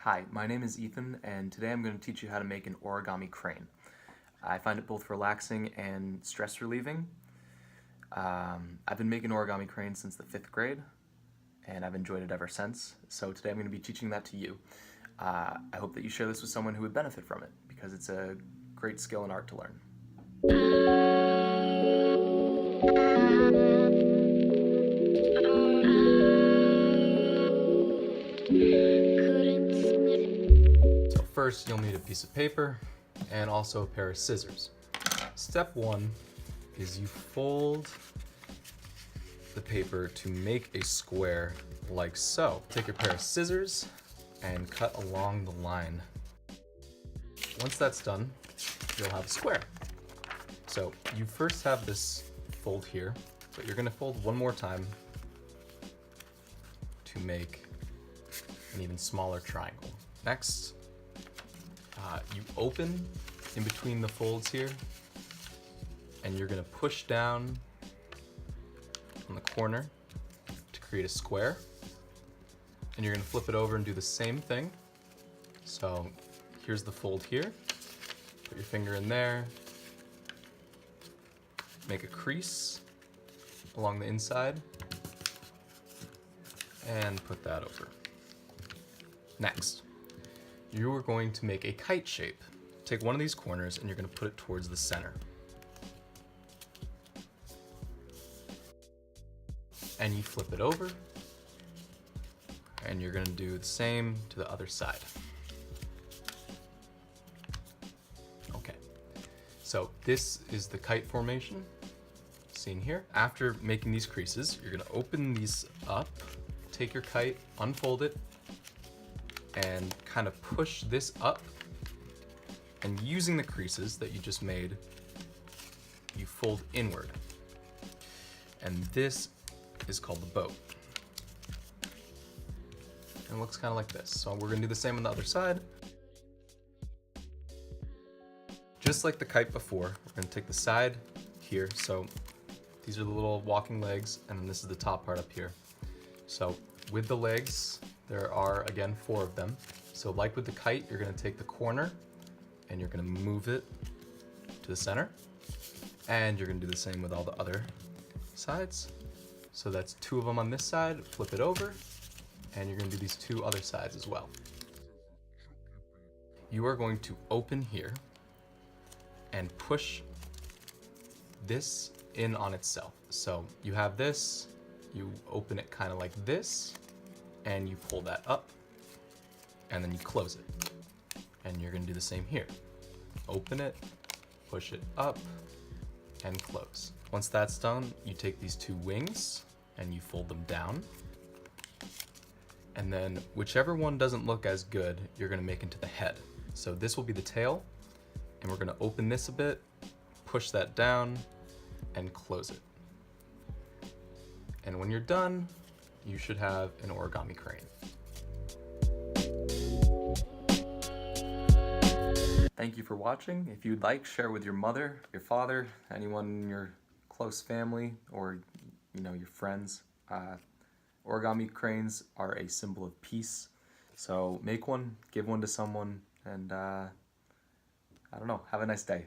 Hi, my name is Ethan, and today I'm going to teach you how to make an origami crane. I find it both relaxing and stress relieving. I've been making origami cranes since the 5th grade, and I've enjoyed it ever since. So today I'm going to be teaching that to you. I hope that you share this with someone who would benefit from it, because it's a great skill and art to learn. So first you'll need a piece of paper and also a pair of scissors. Step one is you fold the paper to make a square like so. Take your pair of scissors and cut along the line. Once that's done, you'll have a square. So you first have this fold here, but you're gonna fold one more time to make an even smaller triangle. Next, you open in between the folds here, and you're gonna push down on the corner to create a square, and you're gonna flip it over and do the same thing. So here's the fold here, put your finger in there, make a crease along the inside, and put that over. Next, you are going to make a kite shape. Take one of these corners and you're going to put it towards the center. And you flip it over, and you're going to do the same to the other side. Okay, so this is the kite formation seen here. After making these creases, you're going to open these up, take your kite, unfold it, and kind of push this up, and using the creases that you just made, you fold inward. And this is called the boat. And it looks kind of like this. So we're gonna do the same on the other side. Just like the kite before, we're gonna take the side here. So these are the little walking legs, and then this is the top part up here. So with the legs, there are, again, 4 of them. So like with the kite, you're gonna take the corner and you're gonna move it to the center. And you're gonna do the same with all the other sides. So that's 2 of them on this side, flip it over, and you're gonna do these 2 other sides as well. You are going to open here and push this in on itself. So you have this, you open it kind of like this, and you pull that up, and then you close it. And you're gonna do the same here. Open it, push it up, and close. Once that's done, you take these 2 wings and you fold them down. And then whichever one doesn't look as good, you're gonna make into the head. So this will be the tail, and we're gonna open this a bit, push that down, and close it. And when you're done, you should have an origami crane. Thank you for watching. If you'd like, share with your mother, your father, anyone in your close family, or your friends. Origami cranes are a symbol of peace. So make one, give one to someone, and I don't know, have a nice day.